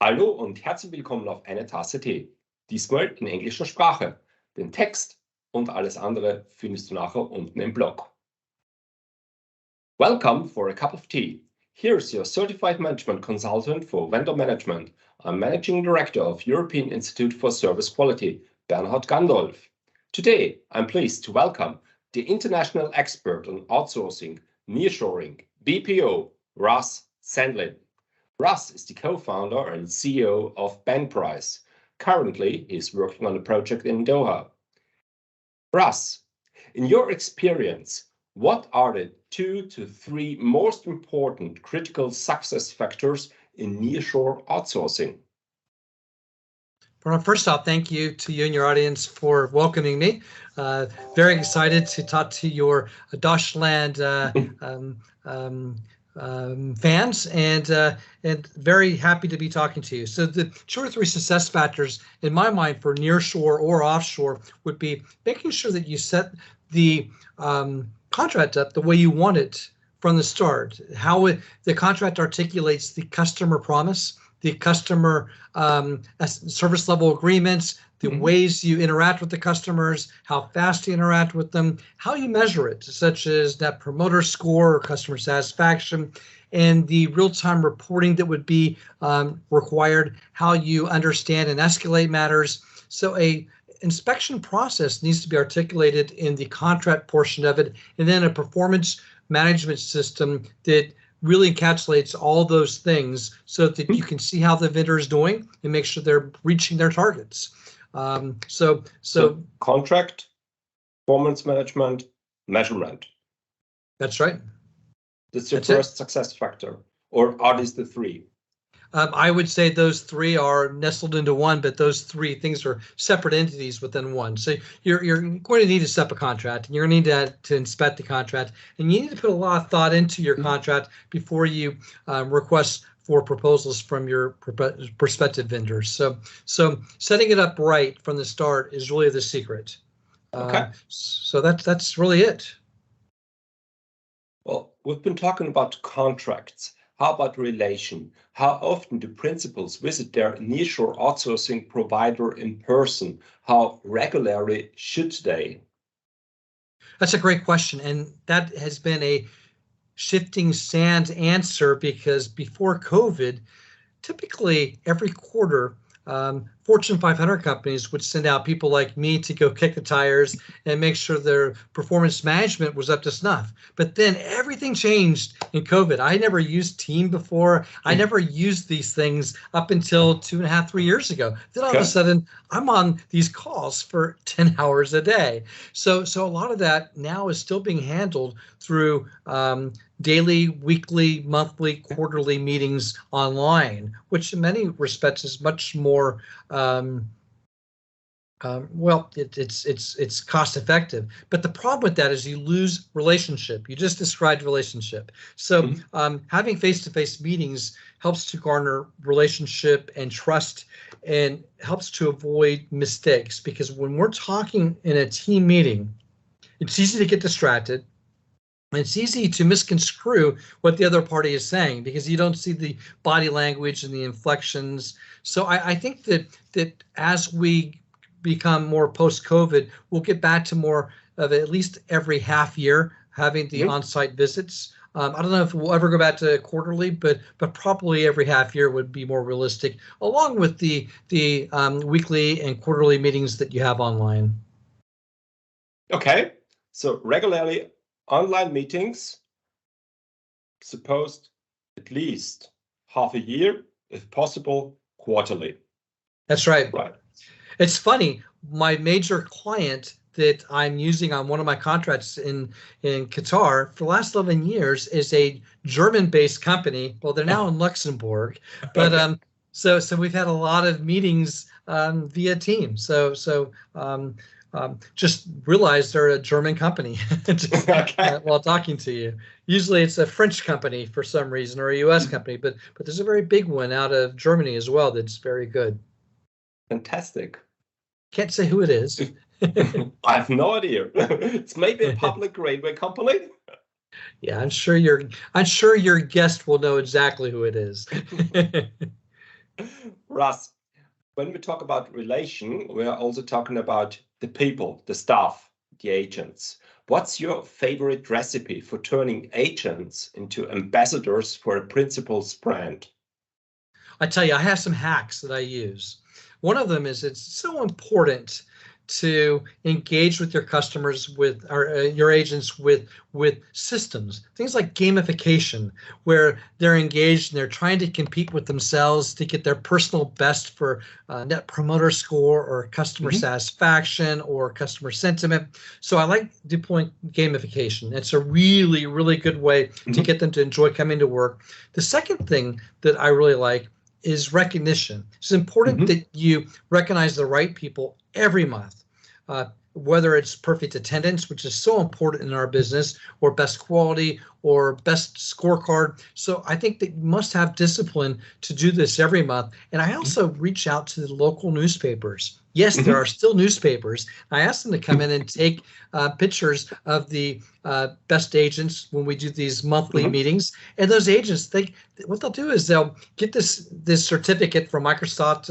Hallo und herzlich willkommen auf eine Tasse Tee. Diesmal in englischer Sprache. Den Text und alles andere findest du nachher unten im Blog. Welcome for a cup of tea. Here's your certified management consultant for vendor management. I'm Managing Director of European Institute for Service Quality, Bernhard Gandolf. Today, I'm pleased to welcome the international expert on outsourcing, nearshoring, BPO, Russ Sandlin. Russ is the co-founder and CEO of Benprise. Currently, he's working on a project in Doha. Russ, in your experience, what are the 2 to 3 most important critical success factors in nearshore outsourcing? Well, first off, thank you to you and your audience for welcoming me. Very excited to talk to your Deutschland fans, and very happy to be talking to you. So the 2 or 3 success factors in my mind for nearshore or offshore would be making sure that you set the contract up the way you want it from the start. The contract articulates the customer promise, the customer service level agreements, the ways you interact with the customers, how fast you interact with them, how you measure it, such as Net Promoter Score or customer satisfaction, and the real-time reporting that would be required, how you understand and escalate matters. So a inspection process needs to be articulated in the contract portion of it, and then a performance management system that really encapsulates all those things so that you can see how the vendor is doing and make sure they're reaching their targets. So contract, performance management, measurement. That's right. That's your first success factor, or are these the 3? I would say those 3 are nestled into one, but those 3 things are separate entities within one. So you're going to need to set up a contract, and you're going to need to inspect the contract, and you need to put a lot of thought into your contract before you request for proposals from your prospective vendors. So setting it up right from the start is really the secret. Okay. So that's really it. Well, we've been talking about contracts. How about relation? How often do principals visit their nearshore outsourcing provider in person? How regularly should they? That's a great question, and that has been a shifting sand answer, because before COVID, typically every quarter, Fortune 500 companies would send out people like me to go kick the tires and make sure their performance management was up to snuff. But then everything changed in COVID. I never used Team before. I never used these things up until 2.5, 3 years ago. Then all of a sudden, I'm on these calls for 10 hours a day. So a lot of that now is still being handled through daily, weekly, monthly, quarterly meetings online, which in many respects is much more it's cost effective. But the problem with that is you lose relationship. You just described relationship. So having face-to-face meetings helps to garner relationship and trust, and helps to avoid mistakes, because when we're talking in a team meeting, it's easy to get distracted. It's easy to misconstrue what the other party is saying because you don't see the body language and the inflections. So I think that as we become more post-COVID, we'll get back to more of at least every half year having the on-site visits. I don't know if we'll ever go back to quarterly, but probably every half year would be more realistic, along with the weekly and quarterly meetings that you have online. Okay, so regularly online meetings, supposed at least half a year, if possible, quarterly. That's right. Right. It's funny, my major client that I'm using on one of my contracts in Qatar for the last 11 years is a German-based company. Well, they're now in Luxembourg, but so we've had a lot of meetings via Teams. So just realized they're a German company while talking to you. Usually it's a French company for some reason, or a US company, but there's a very big one out of Germany as well that's very good. Fantastic. Can't say who it is. I have no idea. It's maybe a public railway company. Yeah, I'm sure your guest will know exactly who it is. Russ, when we talk about relation, we are also talking about the people, the staff, the agents. What's your favorite recipe for turning agents into ambassadors for a principal's brand? I tell you, I have some hacks that I use. One of them is it's so important to engage with your customers your agents with systems, things like gamification, where they're engaged and they're trying to compete with themselves to get their personal best for net promoter score or customer satisfaction or customer sentiment. So I like deploying gamification. It's a really, really good way to get them to enjoy coming to work. The second thing that I really like is recognition. It's important that you recognize the right people every month, whether it's perfect attendance, which is so important in our business, or best quality or best scorecard. So I think that you must have discipline to do this every month. And I also reach out to the local newspapers. Yes, there are still newspapers. I ask them to come in and take pictures of the best agents when we do these monthly meetings. And those agents, what they'll do is they'll get this certificate from Microsoft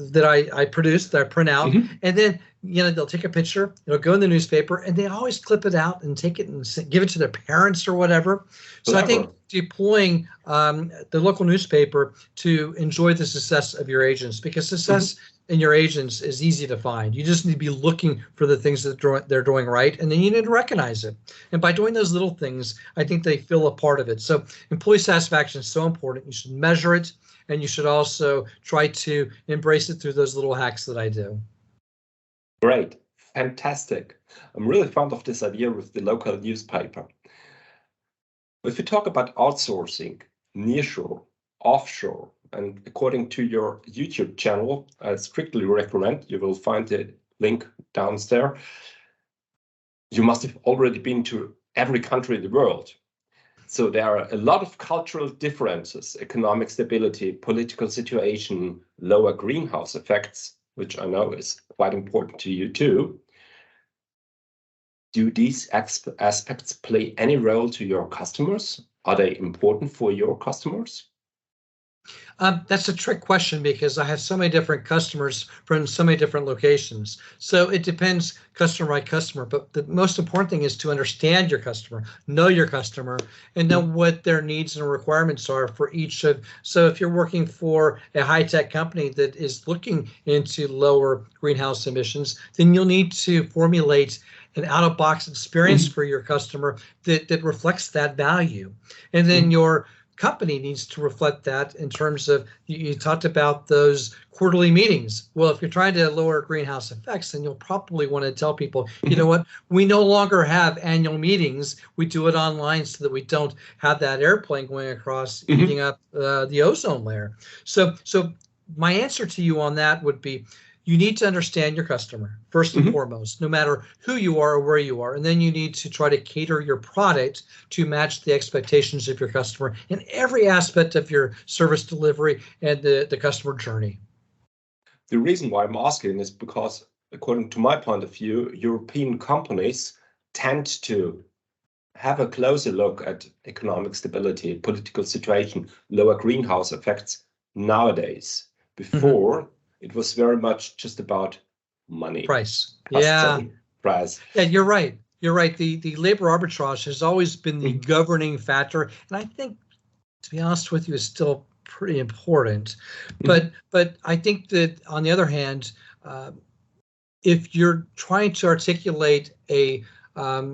that I produce, that I print out, and then they'll take a picture, it'll go in the newspaper, and they always clip it out and take it and give it to their parents or whatever. So I think deploying the local newspaper to enjoy the success of your agents, because success in your agents is easy to find. You just need to be looking for the things that they're doing right, and then you need to recognize it. And by doing those little things, I think they feel a part of it. So employee satisfaction is so important. You should measure it, and you should also try to embrace it through those little hacks that I do. Great. Fantastic. I'm really fond of this idea with the local newspaper. If you talk about outsourcing, nearshore, offshore, and according to your YouTube channel, I strictly recommend, you will find the link downstairs. You must have already been to every country in the world. So there are a lot of cultural differences, economic stability, political situation, lower greenhouse effects, which I know is quite important to you too. Do these aspects play any role to your customers? Are they important for your customers? That's a trick question, because I have so many different customers from so many different locations. So it depends customer by customer. But the most important thing is to understand your customer, know your customer, and know what their needs and requirements are for each of. So if you're working for a high-tech company that is looking into lower greenhouse emissions, then you'll need to formulate an out-of-box experience for your customer that reflects that value. And then your company needs to reflect that in terms of, you talked about those quarterly meetings. Well, if you're trying to lower greenhouse effects, then you'll probably want to tell people, you know what, we no longer have annual meetings. We do it online so that we don't have that airplane going across eating up the ozone layer. So my answer to you on that would be, you need to understand your customer first and foremost, no matter who you are or where you are. And then you need to try to cater your product to match the expectations of your customer in every aspect of your service delivery and the customer journey. The reason why I'm asking is because, according to my point of view, European companies tend to have a closer look at economic stability, political situation, lower greenhouse effects nowadays. Before, it was very much just about money. Price. Price. Yeah, you're right. You're right. The labor arbitrage has always been the governing factor. And I think, to be honest with you, is still pretty important. But I think that, on the other hand, if you're trying to articulate a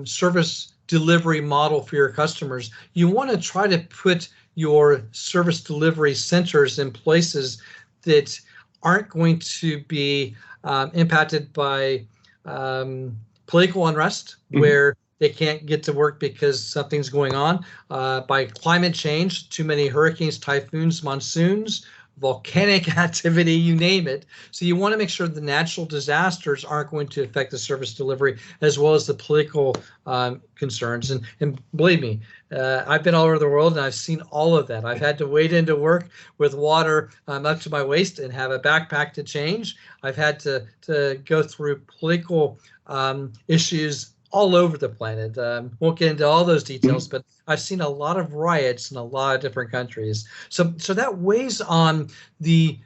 service delivery model for your customers, you want to try to put your service delivery centers in places that aren't going to be impacted by political unrest, where they can't get to work because something's going on, by climate change, too many hurricanes, typhoons, monsoons, volcanic activity, you name it. So you want to make sure the natural disasters aren't going to affect the service delivery, as well as the political concerns. And believe me, I've been all over the world and I've seen all of that. I've had to wade into work with water up to my waist and have a backpack to change. I've had to go through political issues all over the planet. Won't get into all those details, but I've seen a lot of riots in a lot of different countries. So that weighs on the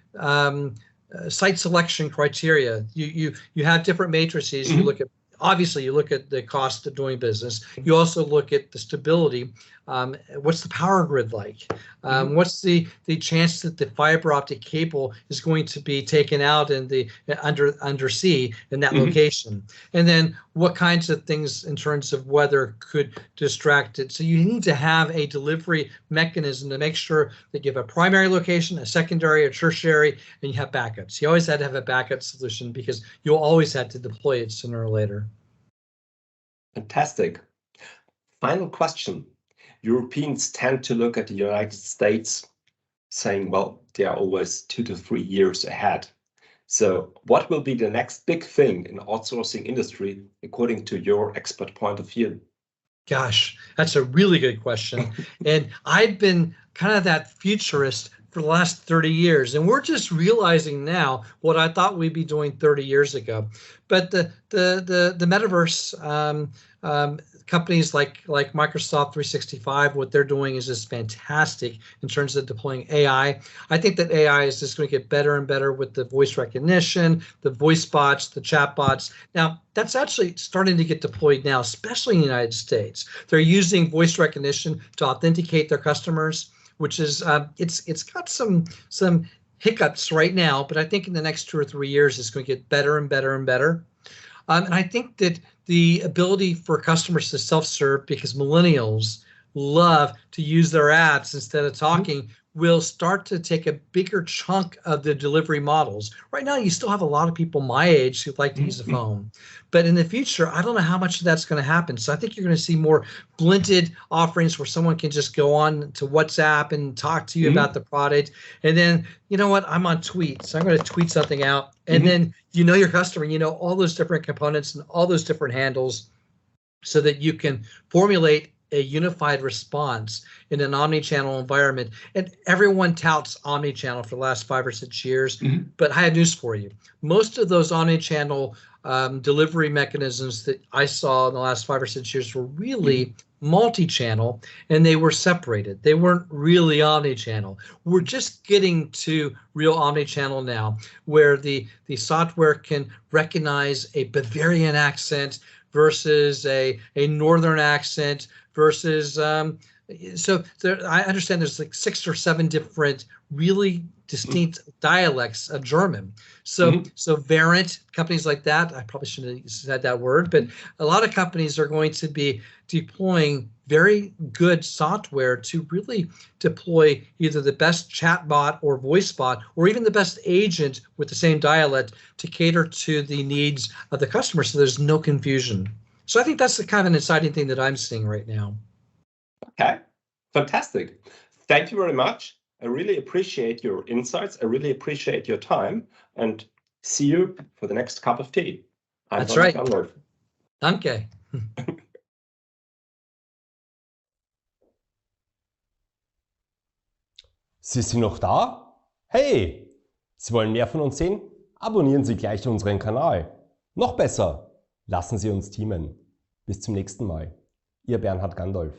site selection criteria. You have different matrices. You look at, obviously, you look at the cost of doing business. You also look at the stability. What's the power grid like? What's the chance that the fiber optic cable is going to be taken out in the undersea in that location? And then what kinds of things in terms of weather could distract it? So you need to have a delivery mechanism to make sure that you have a primary location, a secondary, a tertiary, and you have backups. You always had to have a backup solution because you'll always have to deploy it sooner or later. Fantastic. Final question. Europeans tend to look at the United States saying, well, they are always 2 to 3 years ahead. So what will be the next big thing in the outsourcing industry, according to your expert point of view? Gosh, that's a really good question. And I've been kind of that futurist for the last 30 years. And we're just realizing now what I thought we'd be doing 30 years ago. But the metaverse, companies like Microsoft 365, what they're doing is just fantastic in terms of deploying AI. I think that AI is just going to get better and better with the voice recognition, the voice bots, the chat bots. Now, that's actually starting to get deployed now, especially in the United States. They're using voice recognition to authenticate their customers, which is it's got some hiccups right now, but I think in the next 2 or 3 years, it's going to get better and better and better. And I think that the ability for customers to self-serve, because millennials love to use their apps instead of talking, will start to take a bigger chunk of the delivery models. Right now, you still have a lot of people my age who like to use a phone. But in the future, I don't know how much of that's going to happen. So I think you're going to see more blended offerings where someone can just go on to WhatsApp and talk to you about the product. And then, you know what, I'm on tweets. So I'm going to tweet something out. And then you know your customer, you know all those different components and all those different handles so that you can formulate a unified response in an omni-channel environment. And everyone touts omni-channel for the last 5 or 6 years, but I have news for you. Most of those omni-channel delivery mechanisms that I saw in the last 5 or 6 years were really multi-channel, and they were separated. They weren't really omni-channel. We're just getting to real omni-channel now, where the software can recognize a Bavarian accent versus a northern accent versus so there, I understand there's like 6 or 7 different really distinct dialects of German. So so variant companies like that, I probably shouldn't have said that word, but a lot of companies are going to be deploying very good software to really deploy either the best chatbot or voice bot, or even the best agent with the same dialect to cater to the needs of the customer, so there's no confusion. So I think that's the kind of an exciting thing that I'm seeing right now. Okay, fantastic. Thank you very much. I really appreciate your insights. I really appreciate your time, and see you for the next cup of tea. That's right. Danke. Sie sind noch da? Hey! Sie wollen mehr von uns sehen? Abonnieren Sie gleich unseren Kanal. Noch besser, lassen Sie uns teamen. Bis zum nächsten Mal. Ihr Bernhard Gandolf.